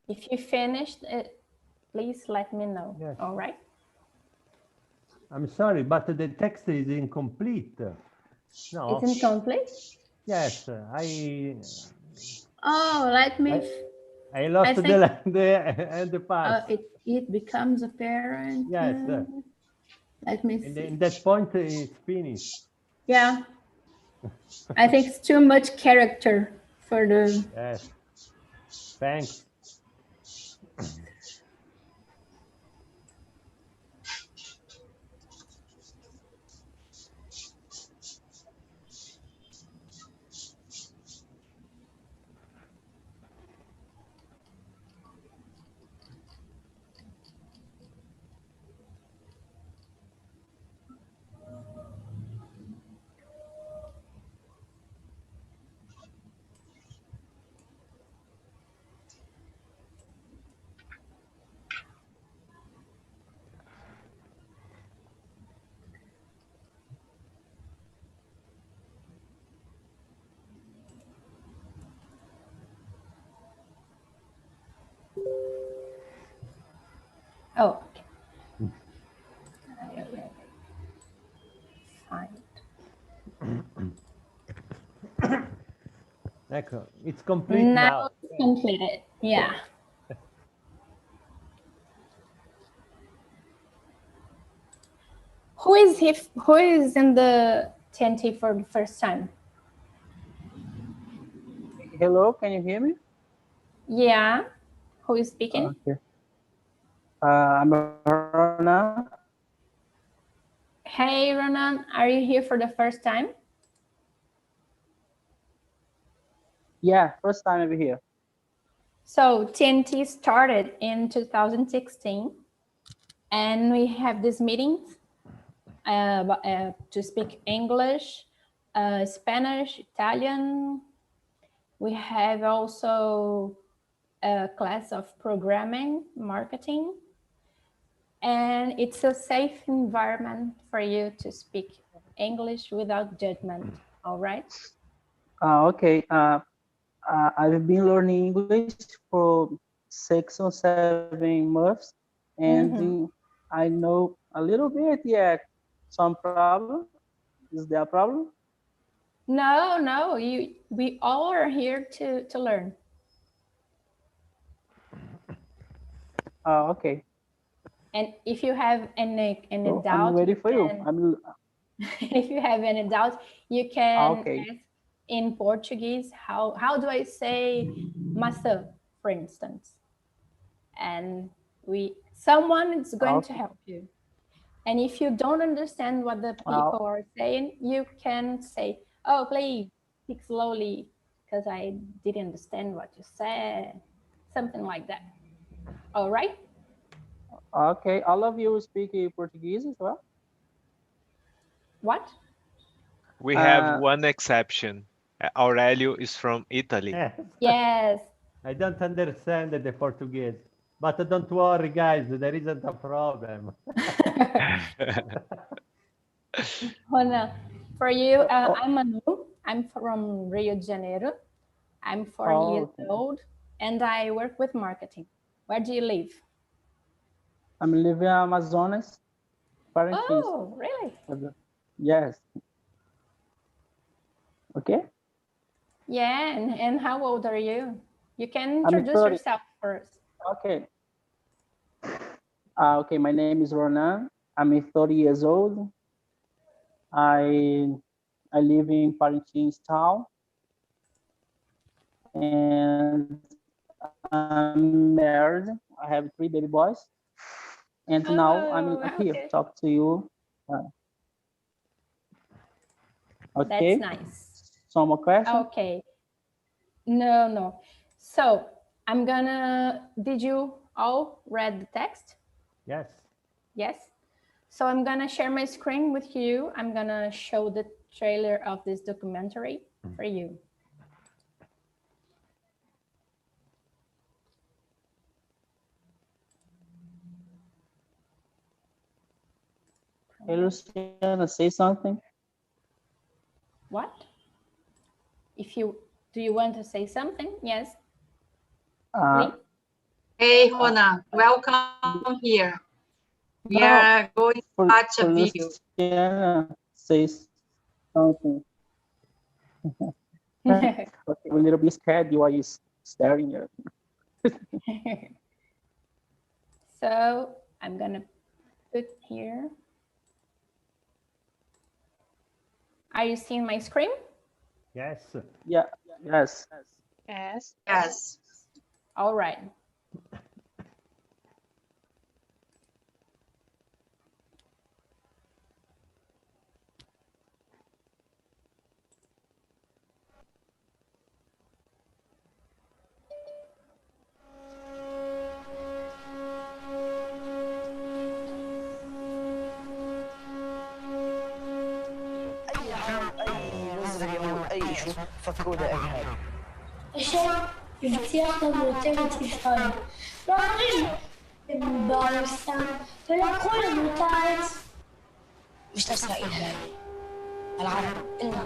If you finished it, please let me know. Yes. All right. I'm sorry, but the text is incomplete. No. It's incomplete. Yes, Oh, let me. I lost I think the part. it becomes apparent. Yes. Let me And see. in that point, it's finished. Yeah, I think it's too much character for the. Yes. Thanks. Oh, okay. Fine. It's complete Now now. it's completed. Yeah. Who is he? Who is in the TNT for the first time? Hello, can you hear me? Yeah. Who is speaking? Okay. I'm Rona. Hey, Ronan. Are you here for the first time? Yeah, first time over here. So TNT started in 2016, and we have these meetings to speak English, Spanish, Italian. We have also a class of programming, marketing, and it's a safe environment for you to speak English without judgment. All right? Okay. I've been learning English for 6 or 7 months, and I know a little bit yet. Some problem? Is there a problem? No, we all are here to learn. Okay. And if you have any So I'm doubt, ready for you. if you have any doubt, you can Okay. ask in Portuguese. How do I say maçã, for instance? And someone is going to help you. And if you don't understand what the people are saying, you can say, "Oh, please speak slowly, because I didn't understand what you said." Something like that. All right? Okay. All of you speak Portuguese as well? What? We have one exception. Aurelio is from Italy. Yes. I don't understand the Portuguese, but don't worry, guys. There isn't a problem. Hona, for you, I'm Manu. I'm from Rio de Janeiro. I'm 40 years old, and I work with marketing. Where do you live? I'm living in Amazonas. Oh, really? Yes. Okay. Yeah, and how old are you? You can I'm introduce 30. yourself first. Okay. Okay, my name is Ronan. I'm 30 years old. I live in Parintins town, and I'm married. I have 3 baby boys, and now I'm here to talk to you. Okay. That's nice. Some more questions? Okay. No. So did you all read the text? Yes. Yes. So I'm gonna share my screen with you. I'm gonna show the trailer of this documentary for you. Hey, Luciana, say something. What? Do you want to say something? Yes. Please. Hey, Rona, welcome here. We are going to watch a video. Luciana says something. Okay, a little bit scared. You are staring at me. So I'm gonna put here. Are you seeing my screen? Yes. Yeah. Yes. Yes. Yes. All right. أي شيء فكروا إرهاب. الشيء يفتيح وتغت الشيء راجل بارستان فلا كل متعد مش تسرع إرهاب العرب إلنا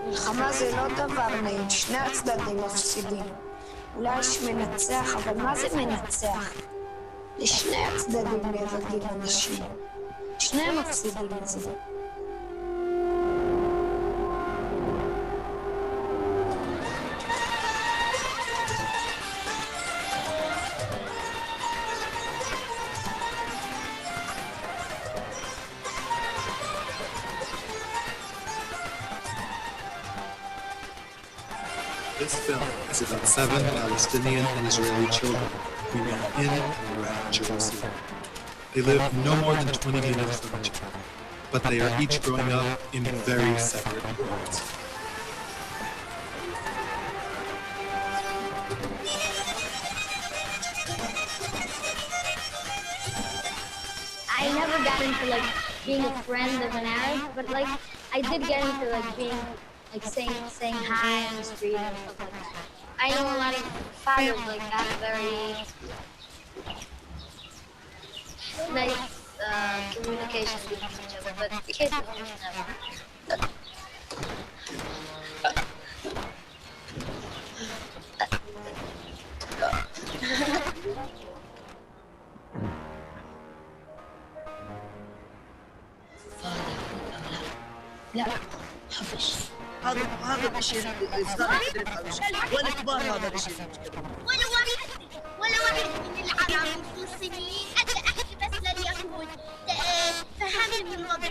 מלחמה זה לא דבר נעים, שני הצדדים מפסידים. אולי יש מנצח, אבל מה זה מנצח? לשני הצדדים נהרגים אנשים. שניהם מפסידים את זה. This film is about 7 Palestinian and Israeli children who ran in and around Jerusalem. They live no more than 20 minutes from each other, but they are each growing up in very separate worlds. I never got into like being a friend of an Arab, but like I did get into like being like saying hi on the street and stuff like that. I know a lot of fathers like that, very nice communication with each other, but kids never. لا حبش هذا الشيء ولا كبار هذا الشيء ولا واحد من العرب الفلسطينيين احكي بس لليهود فهمني من الوضع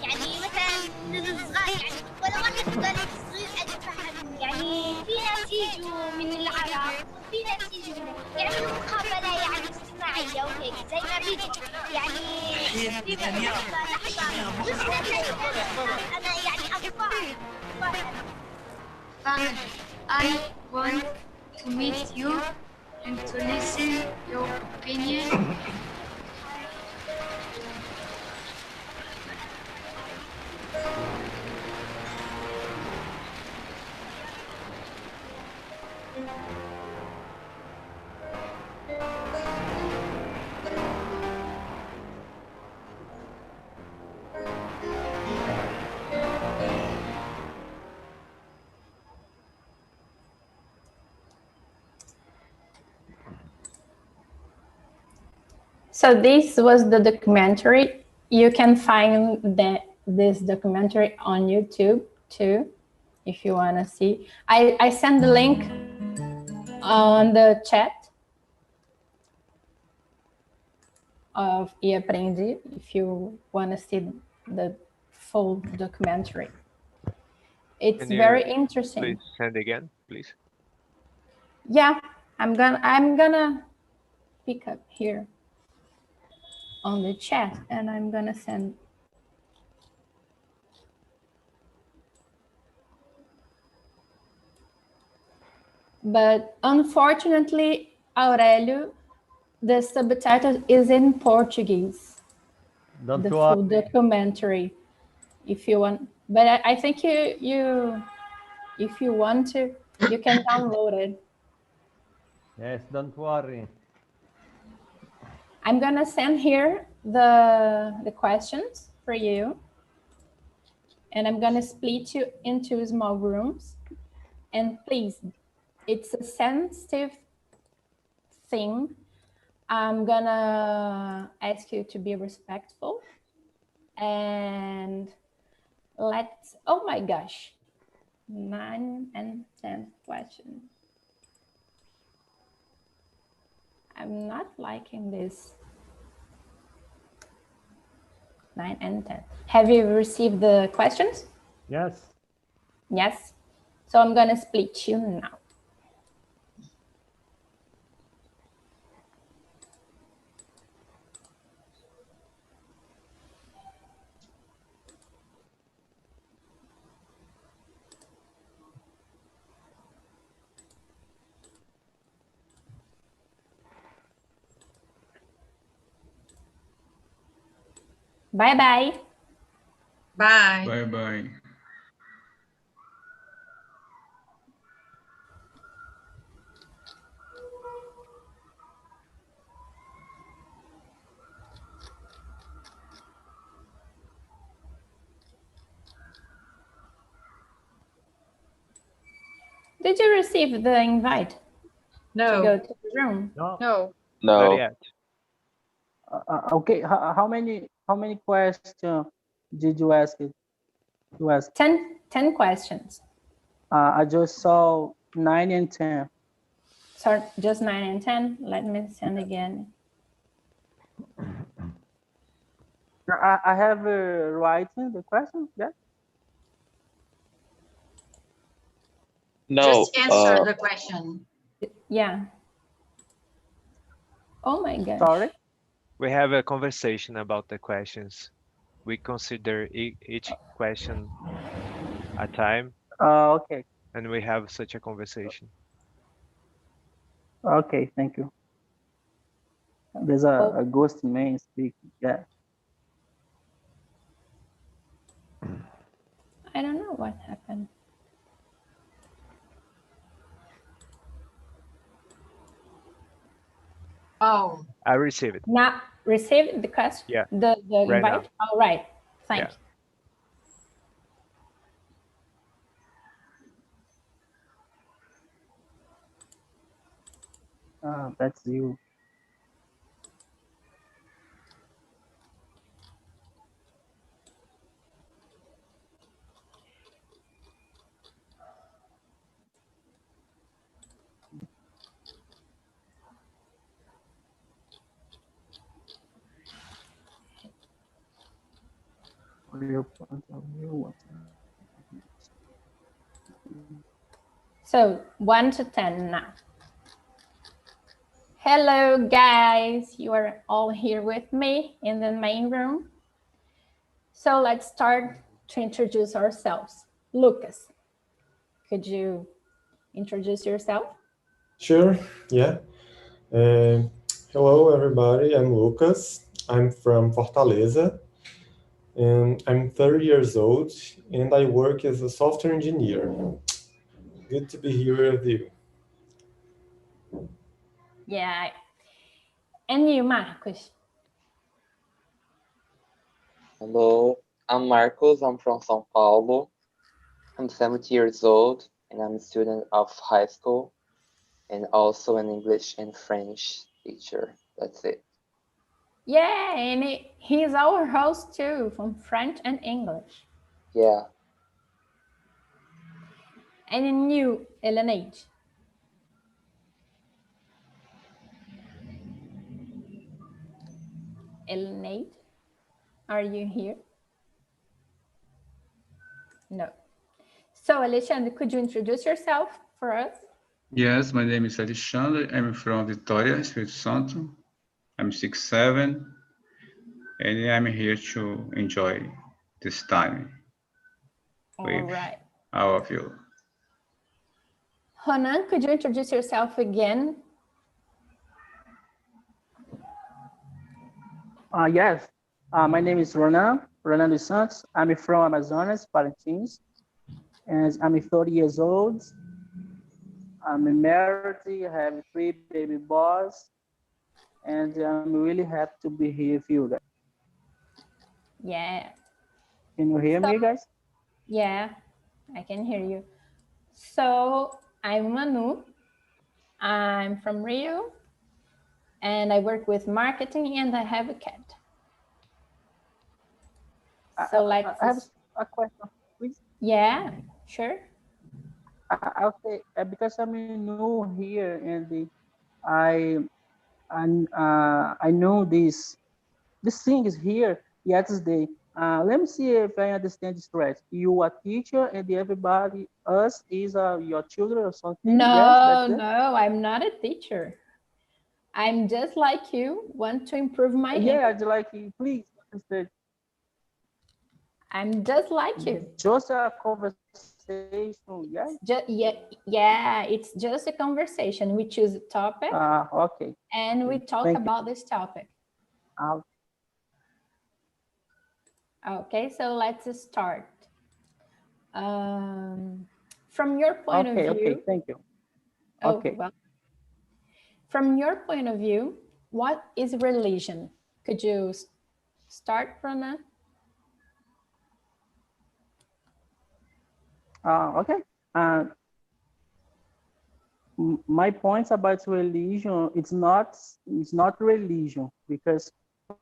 يعني مثلا للصغار يعني ولا واحد ضرب صغير اتفهم يعني في ناس يجوا من العرب في ناس يجوا يعملوا مقابله يعني اجتماعيه وهيك زي ما بيجي يعني في لحظه انا يعني اطفال I want to meet you and to listen your opinion. So this was the documentary. You can find this documentary on YouTube too, if you want to see. I sent the link on the chat of eAprendi if you want to see the full documentary. It's very interesting. Please send again, please. Yeah, I'm gonna pick up here on the chat and I'm gonna send. But unfortunately, Aurelio, the subtitle is in Portuguese. Don't the worry. full documentary, if you want. But I think you if you want to, you can download it. Yes, don't worry. I'm gonna send here the questions for you, and I'm gonna split you into small rooms. And please, it's a sensitive thing. I'm gonna ask you to be respectful. And let's, oh my gosh, 9 and 10 questions. I'm not liking this. 9 and 10. Have you received the questions? Yes. Yes. So I'm gonna split you now. Bye-bye. Bye. Bye-bye. Did you receive the invite No. to go to the room? No. No. Not yet. Okay, how many questions did you ask? 10 questions. I just saw 9 and 10. So just 9 and 10. Let me send again. I have writing the question. Yeah. No. Just answer the question. Yeah. Oh my gosh. Sorry. We have a conversation about the questions. We consider each question a time. Okay. And we have such a conversation. Okay, thank you. There's a ghost man speaking. Yeah. I don't know what happened. Oh. I received it. Now received the question. Yeah. The Right invite. now. All right. Thank you. That's you. So 1 to 10 now. Hello guys, you are all here with me in the main room. So let's start to introduce ourselves. Lucas, could you introduce yourself? Sure, yeah. Hello everybody, I'm Lucas. I'm from Fortaleza and I'm 30 years old and I work as a software engineer. Good to be here with you. Yeah. And you, Marcos? Hello, I'm Marcos. I'm from São Paulo. I'm 70 years old and I'm a student of high school and also an English and French teacher. That's it. Yeah, and he's our host too, from French and English. Yeah. And you, Elenade? Elenade, are you here? No. So, Alexandre, could you introduce yourself for us? Yes, my name is Alexandre. I'm from Vitória, Espírito Santo. I'm 6'7", and I'm here to enjoy this time with all of you. Ronan, could you introduce yourself again? Yes, my name is Ronan dos Santos. I'm from Amazonas, Parintins, and I'm 30 years old. I'm married, I have 3 baby boys, and I'm really happy to be here with you guys. Yeah. Can you hear me, guys? Yeah, I can hear you. So I'm Manu. I'm from Rio, and I work with marketing, and I have a cat. So let's. I have a question, please. Yeah, sure. Okay, because I'm new here and I I know this thing is here yesterday. Let me see if I understand this right. You are teacher and everybody us is your children or something. Yes, that's No, it. no, I'm not a teacher. I'm just like you, want to improve my Yeah, English. I'd like you, please understand. I'm just like you. Just a conversation, yeah. Yeah, it's just a conversation. We choose a topic Okay. and we talk Thank you. about this topic. Uh, Okay, so let's start. From your point of okay, view, thank you. oh, Okay. well, from your point of view, what is religion? Could you start from that? Okay. My points about religion, it's not religion because,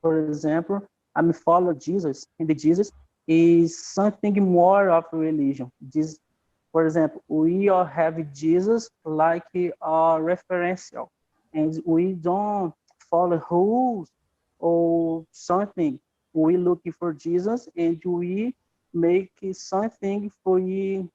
for example, I'm follow Jesus, and the Jesus is something more of religion. This, for example, we all have Jesus like a referential, and we don't follow rules or something. We looking for Jesus, and we make something for you.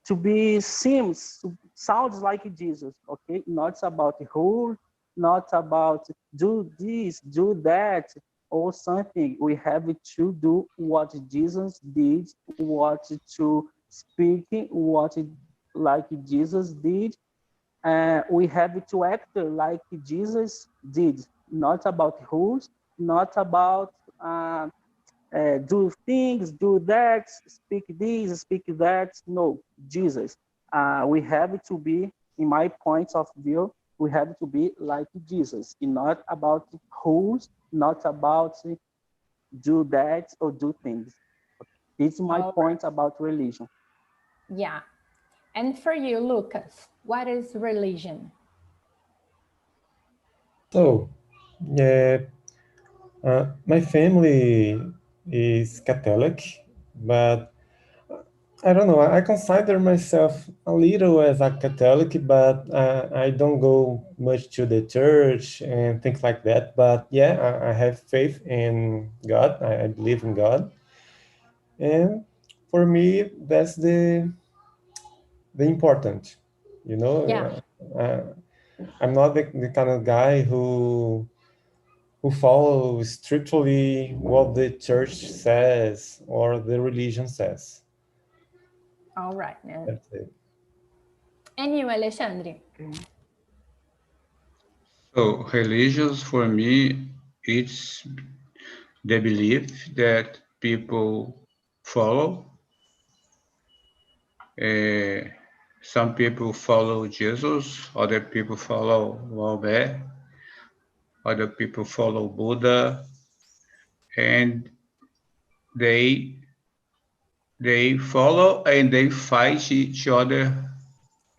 To be sounds like Jesus, okay? Not about who, not about do this, do that, or something. We have to do what Jesus did, what to speak, what like Jesus did. We have to act like Jesus did, not about rules, not about do things, do that, speak this, speak that. No, Jesus. We have to be, in my point of view, we have to be like Jesus. It's not about rules, not about do that or do things. It's my All point about religion. Yeah. And for you, Lucas, what is religion? So, yeah, my family is Catholic, but I don't know. I consider myself a little as a Catholic, but I don't go much to the church and things like that. But yeah, I have faith in God. I believe in God, and for me, that's the important. You know, Yeah. I'm not the kind of guy who follow strictly what the church says or the religion says. All right. That's it. And you, Alexandre? So religious for me, it's the belief that people follow. Some people follow Jesus, other people follow Mahomet, other people follow Buddha, and they follow and they fight each other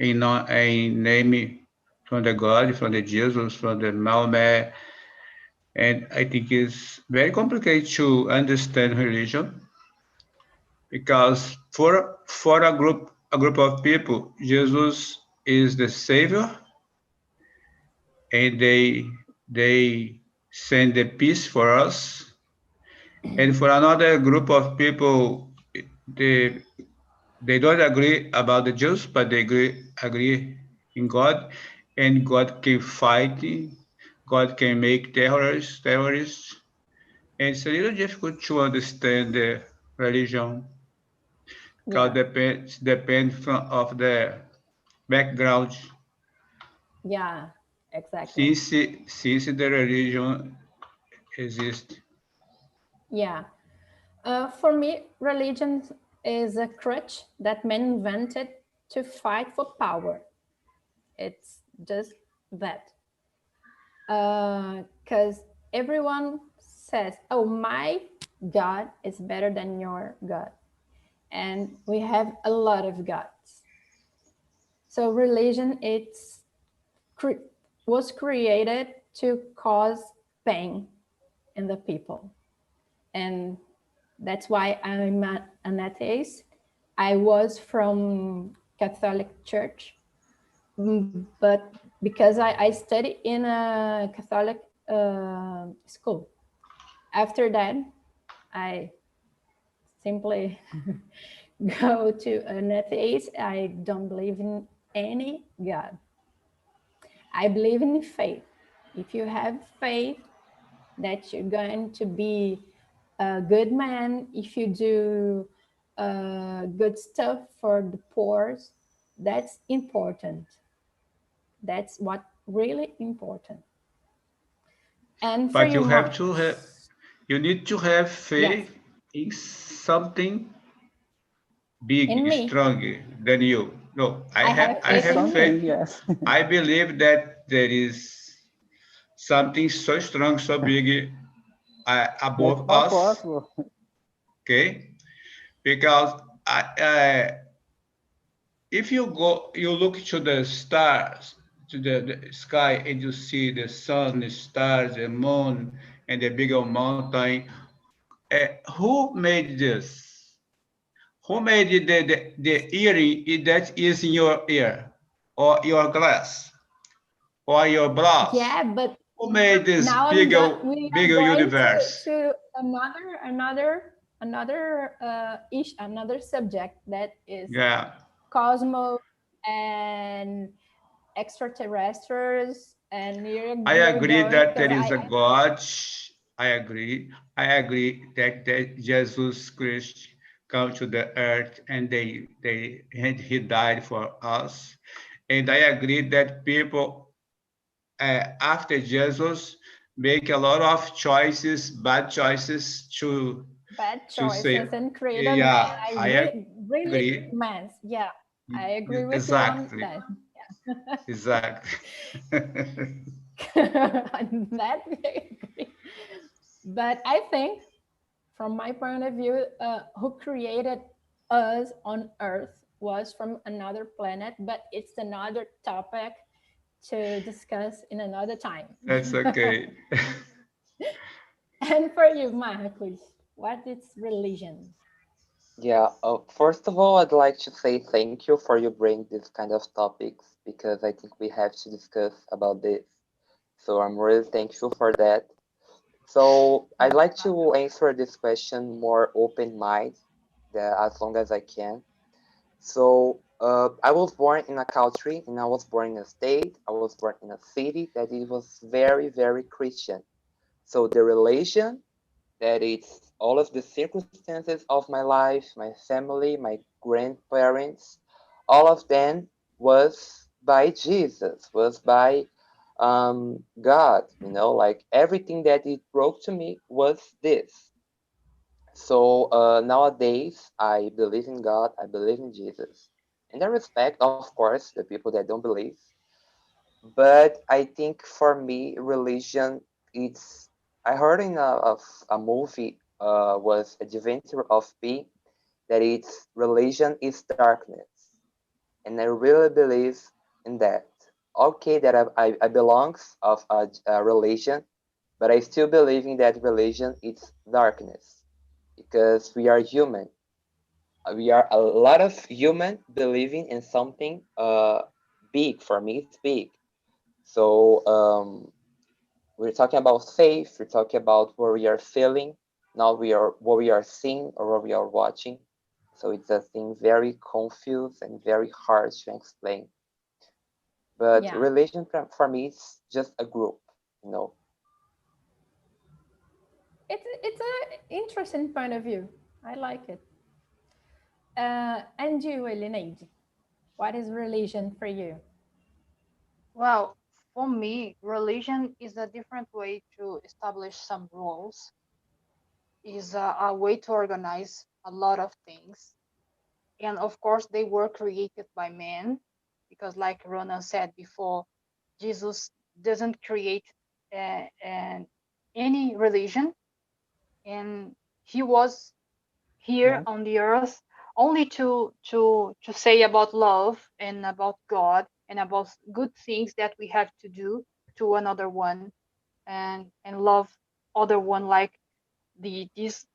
a name from the God, from the Jesus, from the Mahomet. And I think it's very complicated to understand religion because for a group of people, Jesus is the savior, and they send the peace for us. And for another group of people, they they don't agree about the Jews, but they agree in God, and God can fight, God can make terrorists, and it's a little difficult to understand the religion because depends of the background. Yeah, exactly. Since the religion exists. Yeah. For me, religion is a crutch that men invented to fight for power. It's just that. Because everyone says, oh, my God is better than your God. And we have a lot of gods. So religion was created to cause pain in the people. And that's why I'm an atheist. I was from Catholic Church, but because I studied in a Catholic school. After that, I simply go to an atheist. I don't believe in any God. I believe in faith. If you have faith that you're going to be a good man, if you do good stuff for the poor, that's important. That's what really important. And for But you, you have Mark, to have, you need to have faith yes, in something big, in me, stronger than you. No, I I have, have I faith have in me. faith. Yes. I believe that there is something so strong, so big That's above all us. possible. Okay, because if you look to the stars, to the sky, and you see the sun, the stars, the moon, and the big old mountain. Who made this? Who made the earring that is in your ear, or your glass, or your blouse? Yeah, but Who made this now we are bigger going universe? to another subject that is Yeah, cosmos and extraterrestrials, and I we're agree going that because there is a God. I agree. I agree that Jesus Christ come to the earth and he died for us. And I agree that people after Jesus make a lot of choices, bad choices bad to say, choices and create a man. yeah, I I really agree. man. Yeah, I agree with you on Exactly. that. Yeah. Exactly. On that we agree. But I think, from my point of view, who created us on Earth was from another planet, but it's another topic to discuss in another time. That's okay. And for you, Marcos, what is religion? Yeah, first of all, I'd like to say thank you for you bring this kind of topics because I think we have to discuss about this. So I'm really thankful for that. So I'd like to answer this question more open mind, as long as I can. So I was born in a country and I was born in a state. I was born in a city that it was very, very Christian. So the religion that it's all of the circumstances of my life, my family, my grandparents, all of them was by Jesus, was by God, like everything that it broke to me was this. So nowadays, I believe in God, I believe in Jesus. And I respect, of course, the people that don't believe. But I think for me, religion, it's, I heard in a movie, was Adventure of P, that it's religion is darkness. And I really believe in that. Okay, that I belongs of a religion, but I still believe in that religion it's darkness because we are human. We are a lot of human believing in something big. For me, it's big. So we're talking about faith. We're talking about what we are feeling, not what we are seeing or what we are watching. So it's a thing very confused and very hard to explain. But Yeah, religion for me is just a group, you know. it's an interesting point of view. I like it. And you, Elineide, what is religion for you? Well, for me, religion is a different way to establish some rules, is a way to organize a lot of things. And of course, they were created by man, because like Rona said before, Jesus doesn't create any religion. And he was here on the earth only to say about love and about God and about good things that we have to do to another one, and love other one like this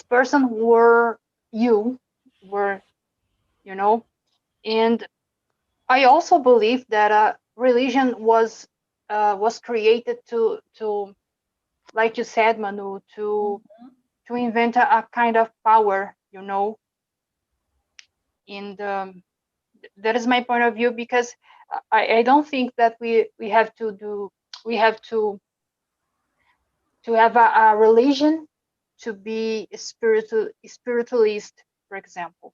person were you, and I also believe that religion was created to, like you said, Manu, to invent a kind of power, and that is my point of view, because I don't think that we have to have a religion to be a spiritualist, for example.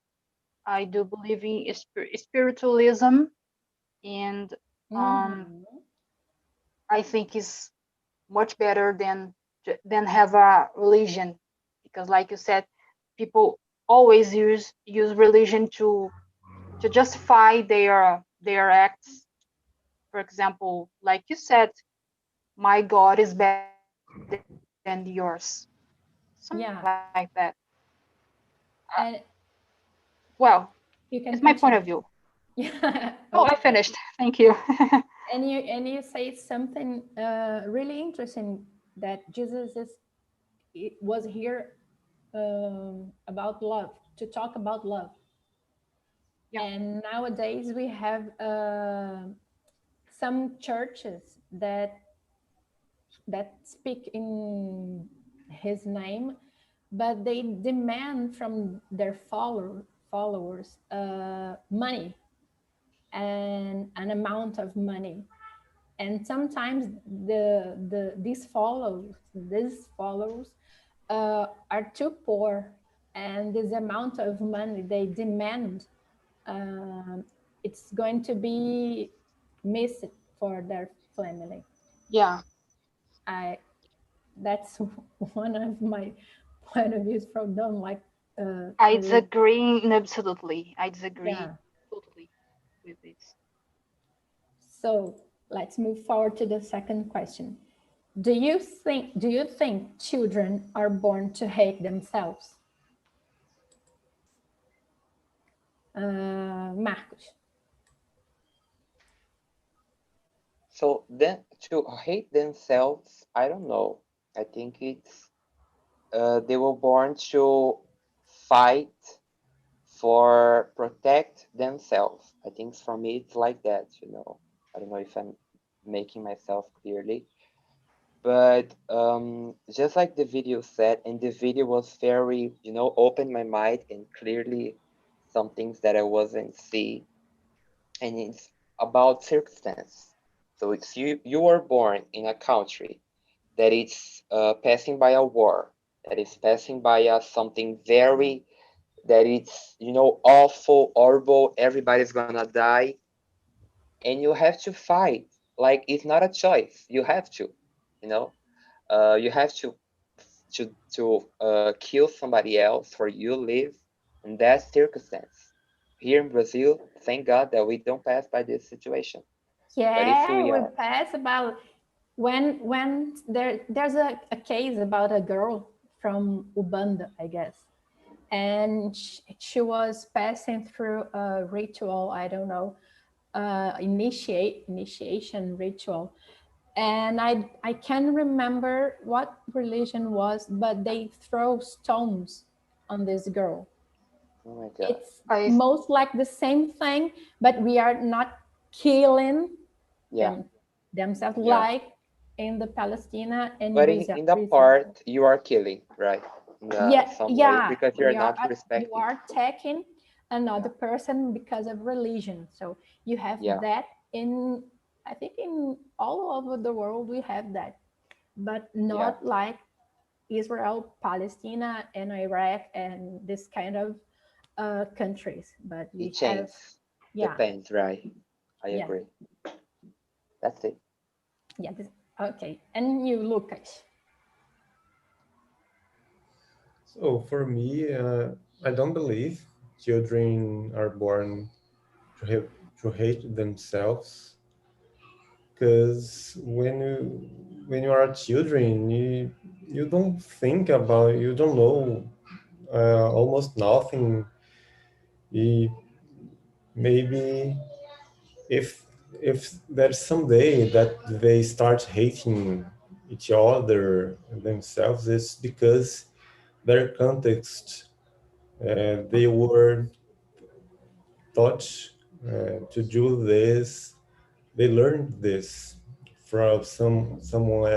I do believe in spiritualism, and I think is much better than have a religion, because like you said, people always use religion to justify their acts. For example, like you said, my God is better than yours. Something like that. And well, you can it's my point of view. Yeah. Oh, I finished. Thank you. and you say something really interesting, that Jesus was here about love, to talk about love. Yeah. And nowadays we have some churches that speak in his name, but they demand from their followers money, and an amount of money. And sometimes these followers are too poor, and this amount of money they demand, it's going to be missed for their family. Yeah. That's one of my point of views from them. Like, I disagree absolutely. I disagree totally with this. So let's move forward to the second question. Do you think children are born to hate themselves? Marcos. So then to hate themselves, I don't know. I think it's they were born to fight for protect themselves. I think for me it's like that, I don't know if I'm making myself clearly, but just like the video said, and the video was very, opened my mind and clearly some things that I wasn't see, and it's about circumstance. So it's you were born in a country that is passing by a war, that is passing by something very, that it's, awful, horrible, everybody's gonna die, and you have to fight. Like, it's not a choice. You have to, you have to kill somebody else for you live in that circumstance. Here in Brazil, thank God that we don't pass by this situation. Yeah, we pass about when there's a case about a girl from Ubanda, I guess, and she was passing through a ritual, I don't know, initiation ritual, and I can't remember what religion was, but they throw stones on this girl. Oh my God. It's most like the same thing, but we are not killing themselves like in the Palestine and but in the part you are killing, right? Some way, because you're not respecting. You are attacking another person because of religion. So you have that in, I think in all over the world we have that, but not like Israel, Palestine, and Iraq and this kind of countries. But we have, depends, right? I agree. That's it. Yeah. Okay. And you, Lucas? So for me, I don't believe children are born to hate themselves, because when you are children, you don't think about, you don't know almost nothing. Maybe if there's some day that they start hating each other themselves, it's because their context, they were taught to do this. They learned this from someone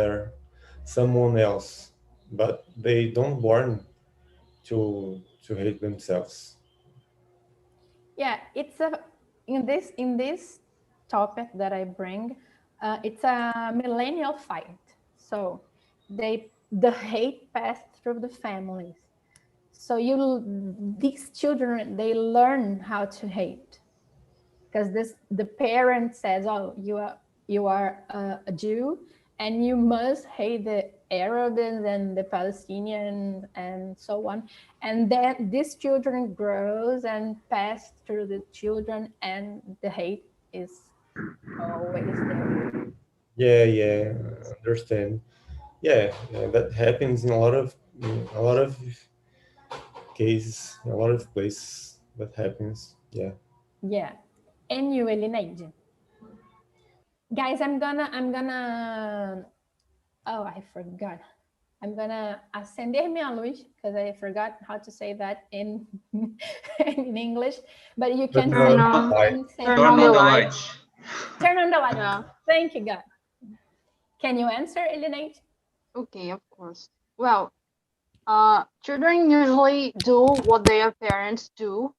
else, but they don't born to hate themselves. Yeah, it's a in this topic that I bring, it's a millennial fight. So the hate passed through the families. So these children, they learn how to hate because the parent says, "Oh, you are a Jew, and you must hate the Arabs and the Palestinians and so on." And then these children grows and pass through the children, and the hate is always there. Yeah, understand. Yeah, that happens in a lot of cases, a lot of places that happens. Yeah. Yeah. And you, Elineide. Guys, I'm gonna oh, I forgot. I'm gonna acender minha luz because I forgot how to say that in in English. But you can Turn say, turn on the light. Turn on the light. Yeah. Thank you, God. Can you answer, Elineide? Okay, of course. Well, children usually do what their parents do.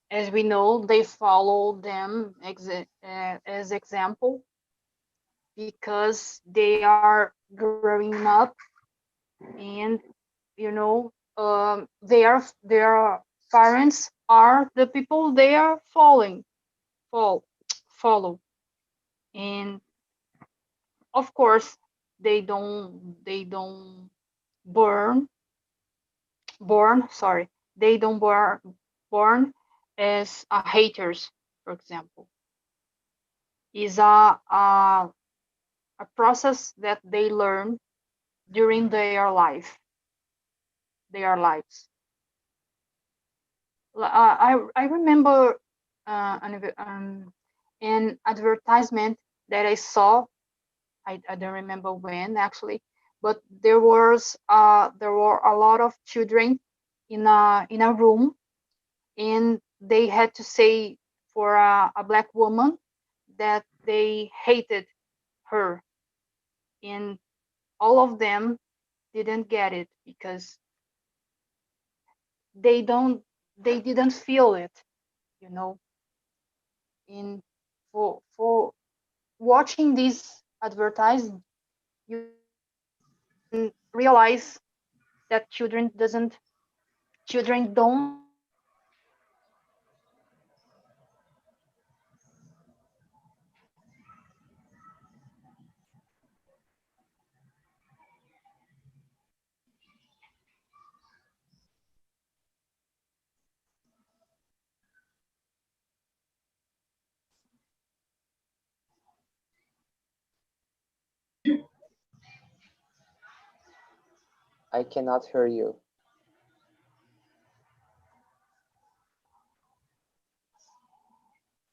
As we know, they follow them as example because they are growing up, and their parents are the people they are follow, and of course they don't born as haters, for example. Is a process that they learn during their lives. I remember an advertisement that I saw. I don't remember when actually, but there were a lot of children in a room, and they had to say for a black woman that they hated her, and all of them didn't get it because they didn't feel it, you know. And for watching this advertising, you realize that children don't I cannot hear you.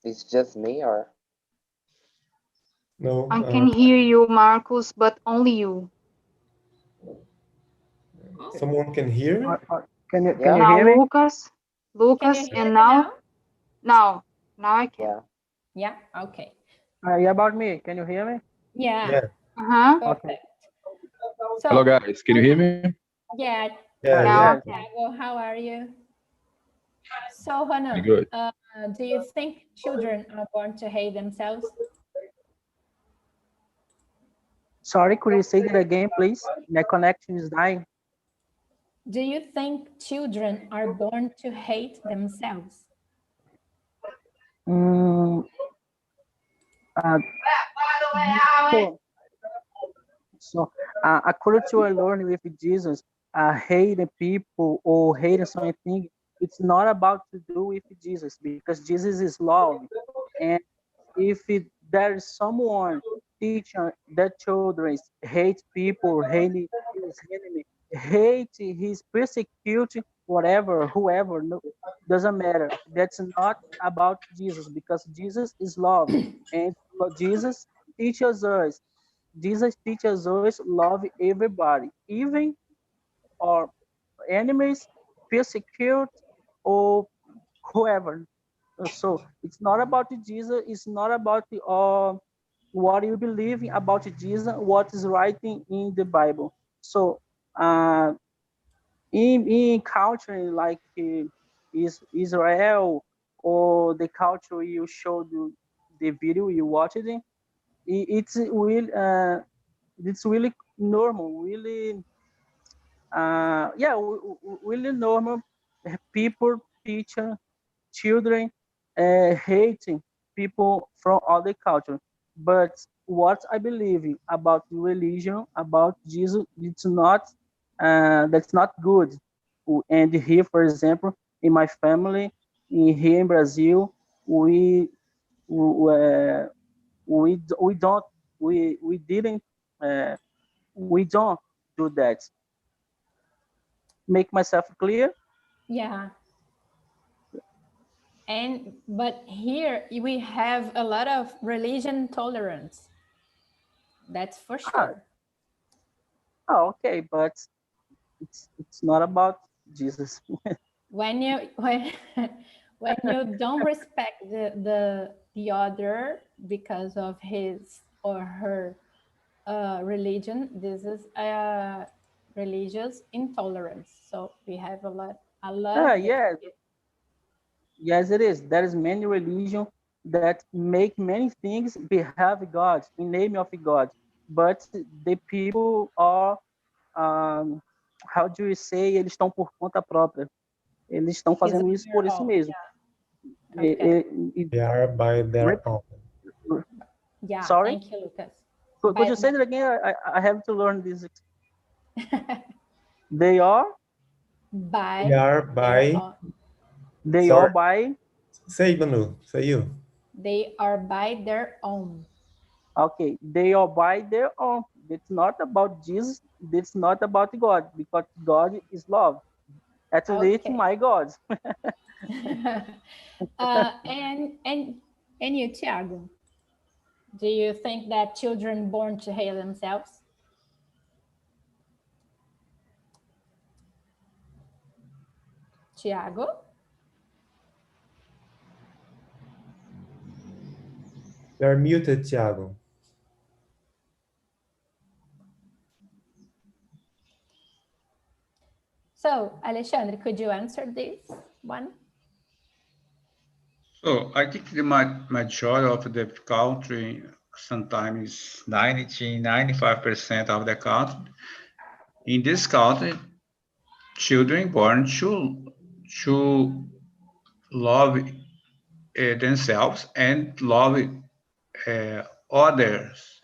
It's just me, or? No. I can hear you, Marcus, but only you. Someone can hear me? Can you Now, hear me? Lucas, and now I can. Yeah. Okay. Yeah, about me. Can you hear me? Yeah. Okay. So, hello guys, can you hear me? Yeah. Yeah. Tiago, how are you? So, Hannah, Good. do you think children are born to hate themselves? Sorry, could you say that again, please? My connection is dying. Do you think children are born to hate themselves? So, according to I learned with Jesus, hating people or hating something, it's not about to do with Jesus, because Jesus is love. And if there is someone teaching that children hate people, hate his enemy, hate his persecute whatever, whoever, no, doesn't matter. That's not about Jesus because Jesus is love. And but Jesus teaches us love everybody, even our enemies, persecute, or whoever. So it's not about Jesus. It's not about what you believe about Jesus, what is writing in the Bible. So in culture like is Israel or the culture you showed the video you watched it, it's really normal, really really normal. People teach children hating people from other culture. But what I believe about religion, about Jesus, it's not that's not good. And here, for example, in my family, here in Brazil, we we don't we didn't uh, we don't do that. Make myself clear? Yeah. But here we have a lot of religion tolerance. That's for sure. Okay, but it's not about Jesus. when you don't respect the other because of his or her religion, this is a religious intolerance. So we have a lot of Yes, yes, it is. There is many religion that make many things behave God in name of God, but the people are how do you say? Eles estão por conta própria. Eles estão fazendo isso por isso mesmo. They are by their own. Yeah. Sorry? Thank you, Lucas. Could you say that again? I have to learn this. They are? By. They are by. They are by. Say, Manu. Say you. They are by their own. Okay, they are by their own. It's not about Jesus. It's not about God, because God is love. At least my God. And you, Thiago, do you think that children born to hate themselves? Thiago? You're muted, Thiago. So, Alexandre, could you answer this one? So I think the majority of the country, sometimes 95% of the country, in this country, children born to love themselves and love others.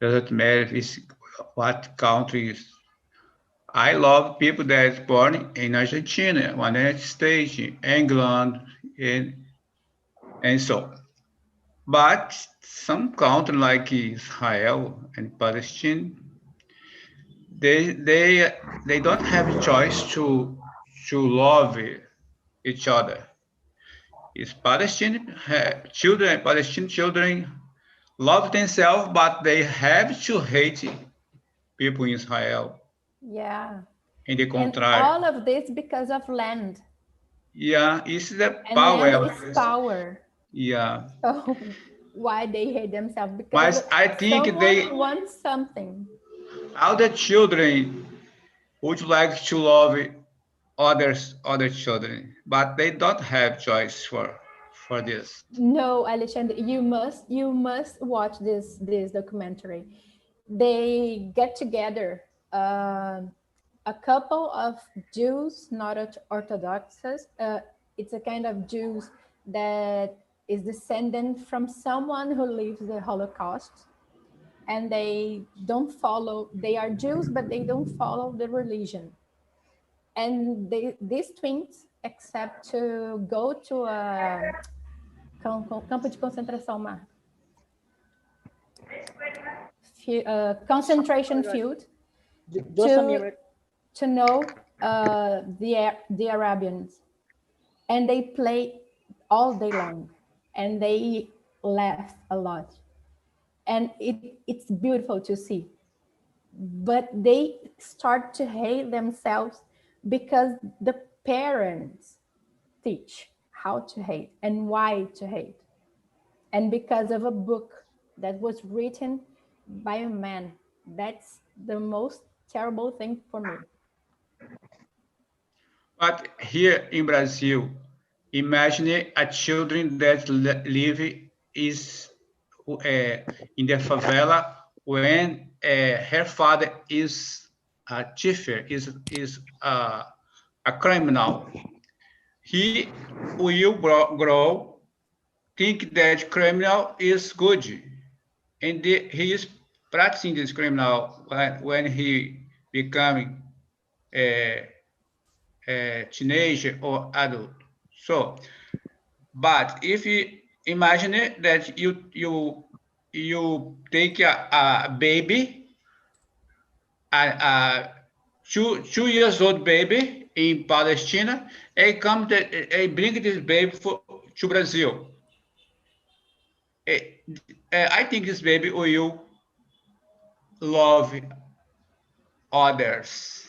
Doesn't matter if it's what country is. I love people that are born in Argentina, United States, England, and so. But some countries like Israel and Palestine, they don't have a choice to love each other. It's Palestinian children love themselves, but they have to hate people in Israel. Yeah. In the contrary. And all of this because of land. Yeah, it's the and power. Land is power. Yeah. So why they hate themselves? Because But I think someone wants something. All the children would like to love other children, but they don't have choice for this. No, Alexandre, you must watch this documentary. They get together, a couple of Jews, not Orthodoxes. It's a kind of Jews that is descendant from someone who lived the Holocaust, and they don't follow. They are Jews, but they don't follow the religion. And these twins accept to go to a campo de concentração, Marco. concentration field Just a minute. to know the Arabians, and they play all day long, and they laugh a lot, and it's beautiful to see. But they start to hate themselves because the parents teach how to hate and why to hate, and because of a book that was written by a man. That's the most terrible thing for me. But here in Brazil, imagine a children that live is in the favela when her father is a thief, is a criminal. He will grow, think that criminal is good, and he is practicing this criminal when he becoming a teenager or adult. So, but if you imagine it, that you take a baby, a 2 years old baby in Palestine, and bring this baby to Brazil. I think this baby will love others.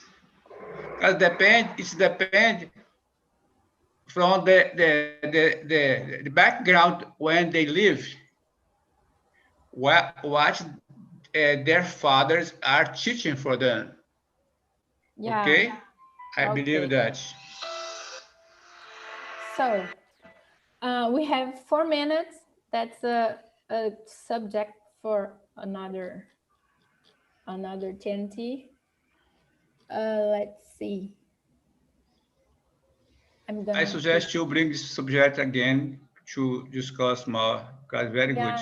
Because it depends from the background when they live, what their fathers are teaching for them. Yeah. Okay? I Okay. believe that. So we have 4 minutes. That's a subject for another TNT. Let's see. I suggest you bring this subject again to discuss more, because very good.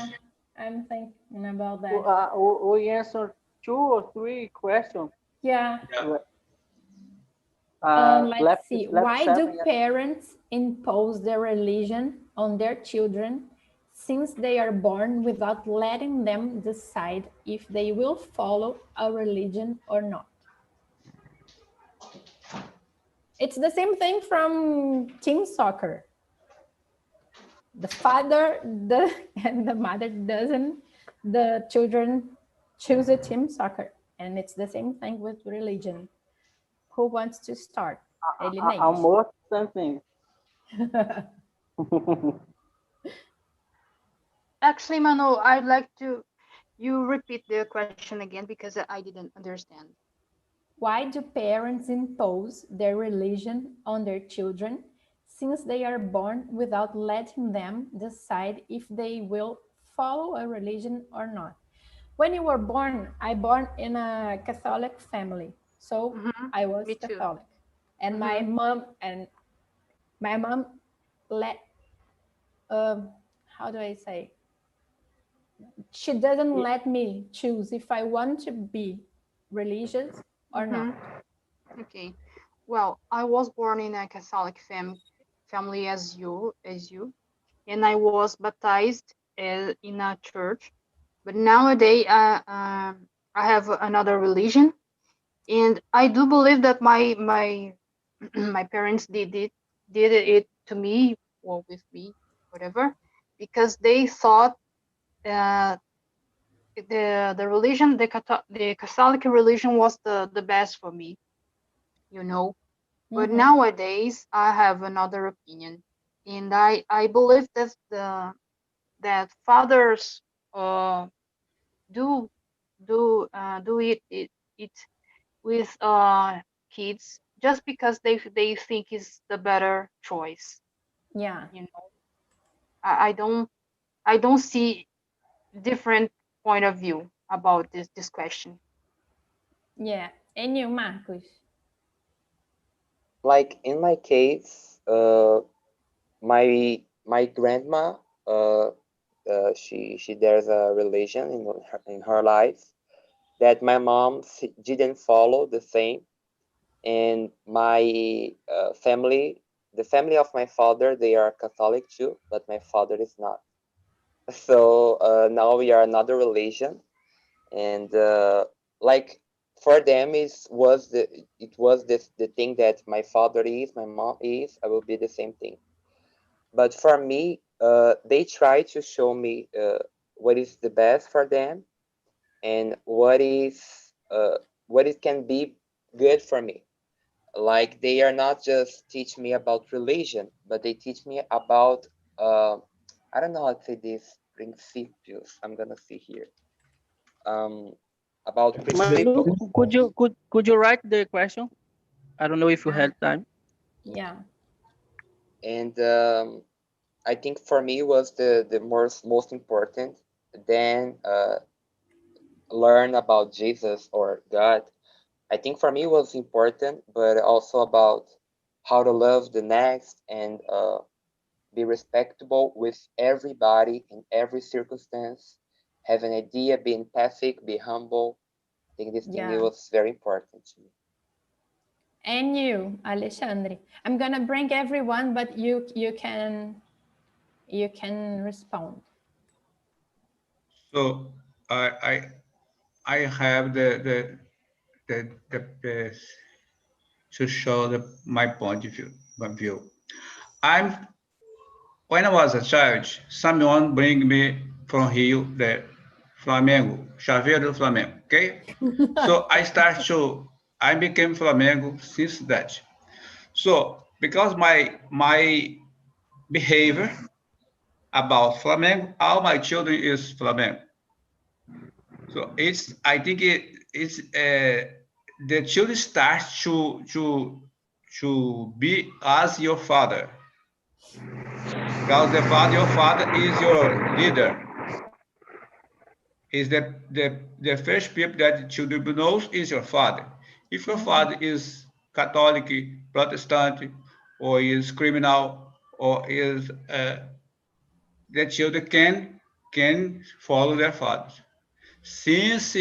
I'm thinking about that. We answered 2 or 3 questions. Yeah. Let's see. Why do parents impose their religion on their children since they are born without letting them decide if they will follow a religion or not? It's the same thing from team soccer. The father and the mother doesn't, the children choose a team soccer. And it's the same thing with religion. Who wants to start? Almost something. Actually, Manu, I'd like you repeat the question again because I didn't understand. Why do parents impose their religion on their children since they are born without letting them decide if they will follow a religion or not? When you were born, I born in a Catholic family, so I was Catholic, and my mom let how do I say? She doesn't let me choose if I want to be religious or not. Okay. Well, I was born in a Catholic family as you, and I was baptized in a church. But nowadays, I have another religion, and I do believe that my my parents did it to me or with me, whatever, because they thought the religion, the Catholic religion was the best for me, you know. But nowadays I have another opinion, and I believe that that fathers do it with kids just because they think is the better choice. Yeah. You know, I don't see different point of view about this question. Yeah. And you, Marcos? Like in my case, my grandma, she there's a religion in her life that my mom didn't follow the same, and my family, the family of my father, they are Catholic too, but my father is not. So now we are another religion, and like for them it was the thing that my father is, my mom is, I will be the same thing. But for me, they try to show me what is the best for them and what it can be good for me. Like they are not just teach me about religion, but they teach me about I don't know how to say this, principios. I'm gonna see here. About Manu, principios. could you write the question? I don't know if you had time. Yeah. And I think for me was the most important. Then learn about Jesus or God. I think for me it was important, but also about how to love the next and be respectable with everybody in every circumstance. Have an idea, be empathic, be humble. I think this thing Yeah. was very important to me. And you, Alexandre. I'm gonna bring everyone, but you can respond. So I have the to show my point of view. When I was a child, someone bring me from Rio, the Flamengo, Chaveiro do Flamengo. Okay, so I became Flamengo since that. So because my behavior about Flamengo, all my children is Flamengo. So I think it's the children start to be as your father, because your father is your leader. Is the first people that the children knows is your father. If your father is Catholic, Protestant, or is criminal, or is the children can follow their fathers. Since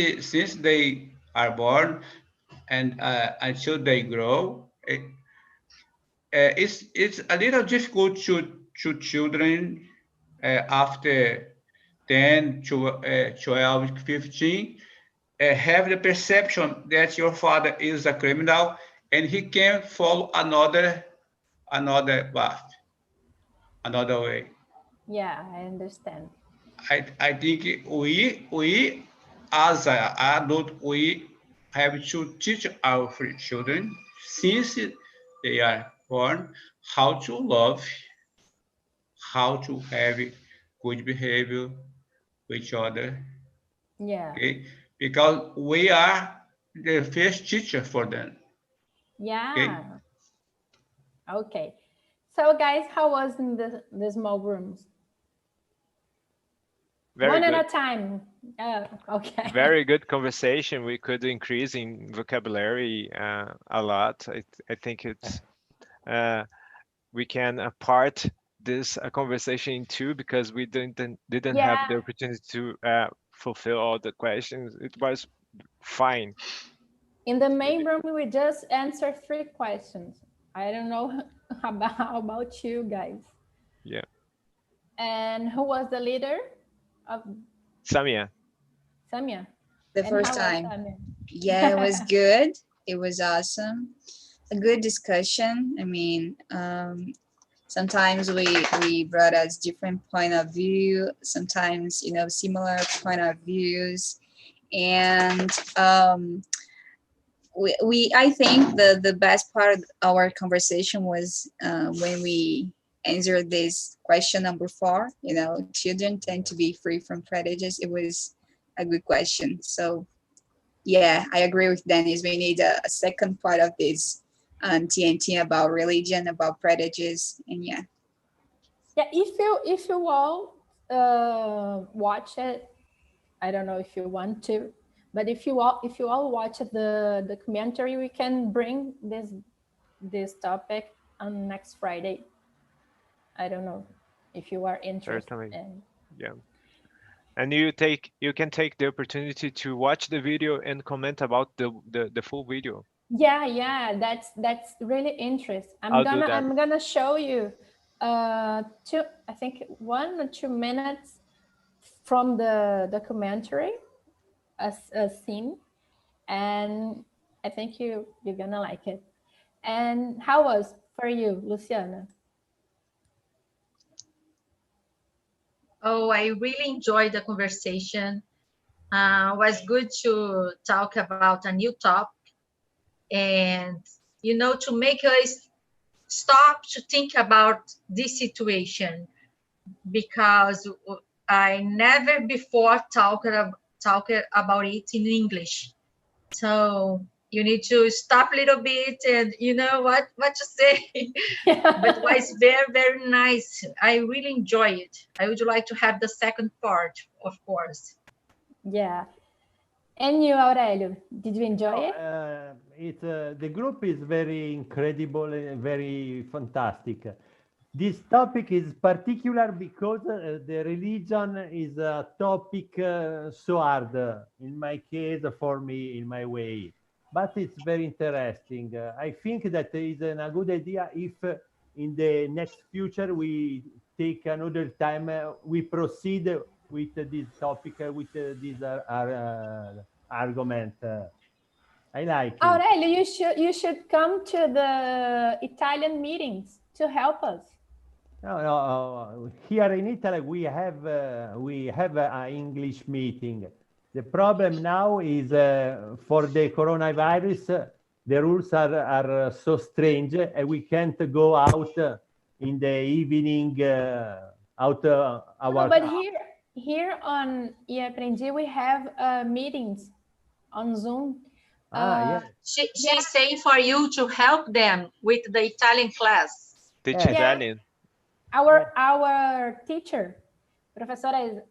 they are born and until they grow, it's a little difficult to children after 10 to 12, 15 have the perception that your father is a criminal and he can follow another path, another way. Yeah, I understand. I think we as an adult, we have to teach our children since they are born how to love, how to have good behavior with each other. Yeah. Okay, because we are the first teacher for them. Yeah. Okay. So guys, how was in the small rooms? Very One good. at a time. Okay. Very good conversation. We could increase in vocabulary a lot. I think it's we can part this conversation in two because we didn't have the opportunity to fulfill all the questions. It was fine. In the main room, we just answered 3 questions. I don't know about you guys. Yeah. And who was the leader of Samia? Samia. The And first how was time. Samia? Yeah, it was good. It was awesome. A good discussion. I mean, sometimes we brought us different point of view, sometimes, you know, similar point of views. And I think the best part of our conversation was when we answered this question number 4, you know, children tend to be free from prejudice. It was a good question. So yeah, I agree with Dennis. We need a second part of this TNT about religion, about prejudice, and yeah. Yeah, if you all watch it, I don't know if you want to, but if you all watch the documentary, we can bring this topic on next Friday. I don't know if you are interested. Certainly. Yeah. And you can take the opportunity to watch the video and comment about the full video. Yeah, that's really interesting. I'll do that. I'm gonna show you I think 1 or 2 minutes from the documentary, a scene, and I think you're gonna like it. And how was for you, Luciana? Oh, I really enjoyed the conversation. Was good to talk about a new topic, and to make us stop to think about this situation, because I never before talked about it in English. So you need to stop a little bit and what to say. But it was very, very nice. I really enjoy it. I would like to have the second part, of course. Yeah. And you, Aurelio, did you enjoy it? The group is very incredible and very fantastic. This topic is particular because the religion is a topic so hard, in my case, for me, in my way. But it's very interesting. I think that it is a good idea if in the next future we take another time, we proceed with this topic, with this argument. I like it. Aurelio, you should come to the Italian meetings to help us. No. Here in Italy, we have an English meeting. The problem now is for the coronavirus, the rules are so strange, and we can't go out in the evening out our. But here on eAprendi, we have meetings on Zoom. Yeah. She's saying for you to help them with the Italian class. Teach Italian. Our teacher, Professoresa,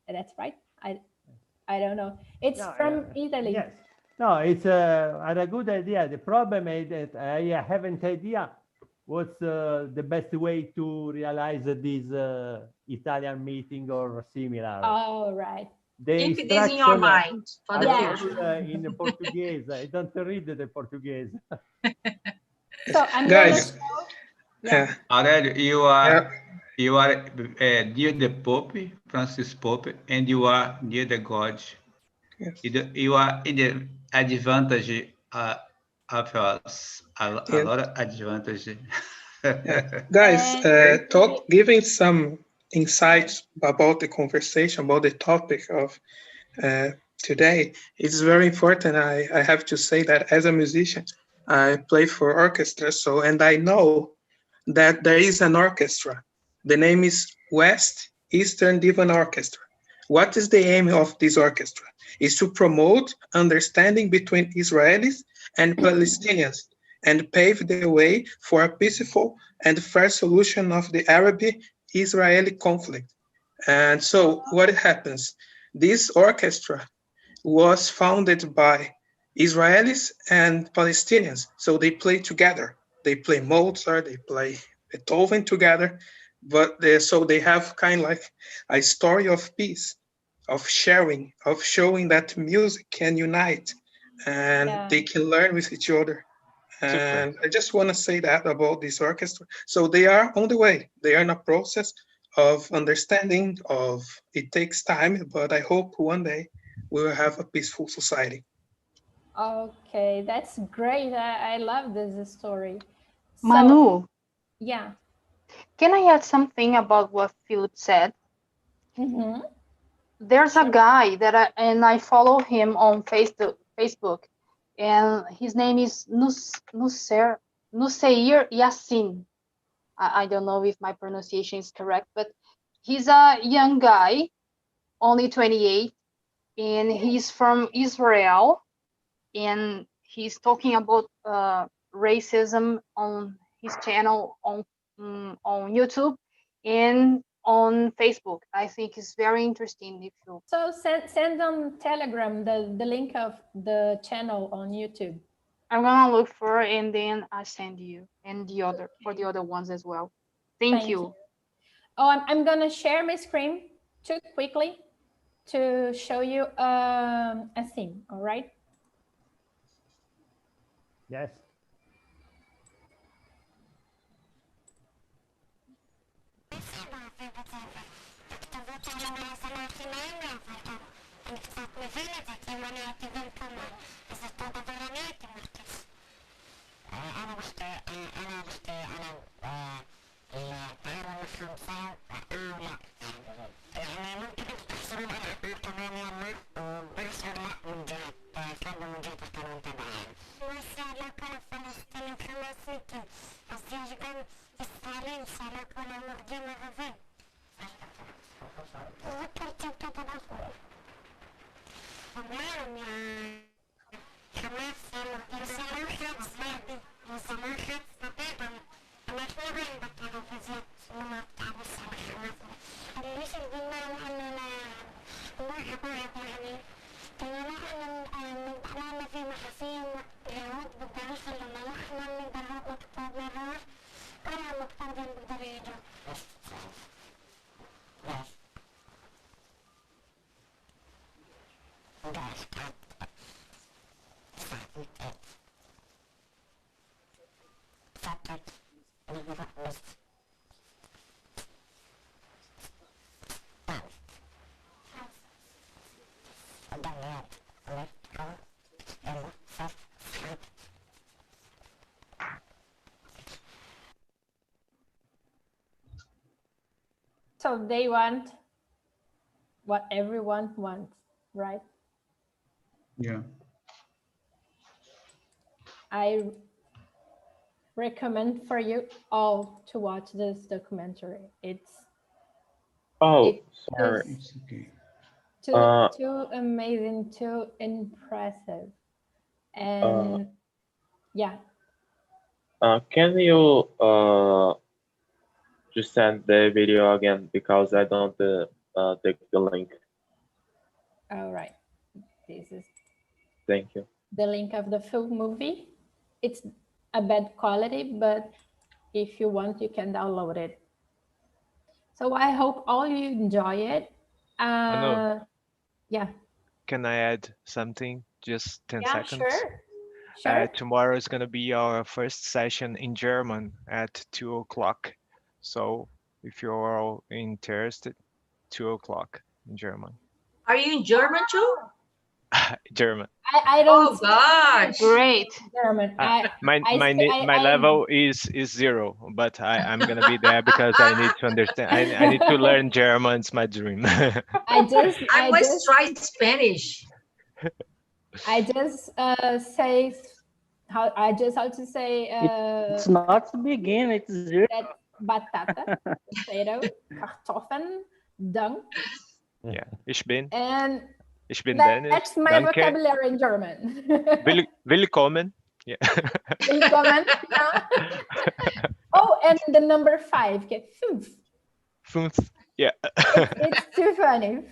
that's right? I don't know. It's from Italy. Yes. No, it's a good idea. The problem is that I haven't idea what's the best way to realize this Italian meeting or similar. Oh, right. Keep this in your mind for the future. In Portuguese, I don't read the Portuguese. So I'm guys. Aurelio, you are near the Pope, Francis Pope, and you are near the God. Yes. You are in the advantage of us. A lot of advantage. Guys, giving some insights about the conversation, about the topic of today. It's very important. I have to say that as a musician, I play for orchestra, and I know that there is an orchestra. The name is West Eastern Divan Orchestra. What is the aim of this orchestra? Is to promote understanding between Israelis and Palestinians and pave the way for a peaceful and fair solution of the Arab-Israeli conflict. And so what happens? This orchestra was founded by Israelis and Palestinians. So they play together. They play Mozart, they play Beethoven together, but so they have kind of like a story of peace, of sharing, of showing that music can unite and they can learn with each other. And I just want to say that about this orchestra. So they are on the way. They are in a process of understanding, it takes time, but I hope one day we will have a peaceful society. Okay, that's great. I love this story. So, Manu, yeah. Can I add something about what Philip said? There's a guy that I follow him on Facebook, and his name is Nusseir Yassin. I don't know if my pronunciation is correct, but he's a young guy, only 28, and he's from Israel, and he's talking about racism on his channel on YouTube and on Facebook. I think it's very interesting. If you send on Telegram the link of the channel on YouTube. I'm gonna look for it and then I send you and the other ones as well. Thank you. Oh, I'm gonna share my screen too quickly to show you a scene. All right. Yes. Bersama, bersama. Kita buat cara merasa makin lama, So they want what everyone wants, right? Yeah. I recommend for you all to watch this documentary. It's Sorry. It's okay. too amazing, too impressive. And yeah, Can you just send the video again because I don't take the link. all right. This is Thank you. the link of the full movie. It's a bad quality, but if you want, you can download it. So I hope all you enjoy it. no. Yeah. Can I add something? Just 10 Yeah, seconds. sure. Sure. Tomorrow is going to be our first session in German at 2 o'clock. So if you're all interested, 2 o'clock in German. Are you in German too? German. I don't. Oh gosh. Great. German. My level is 0, but I'm gonna be there because I need to understand. I need to learn German. It's my dream. I must try Spanish. I just say how to say It's not to begin, it's zero. that batata, potato, Kartoffeln, dank, Yeah, ich bin and Dennis. that's my Danke. vocabulary in German. Willkommen. Yeah. Willkommen. Yeah. Oh, and the number 5, get 5. Yeah. It's too funny.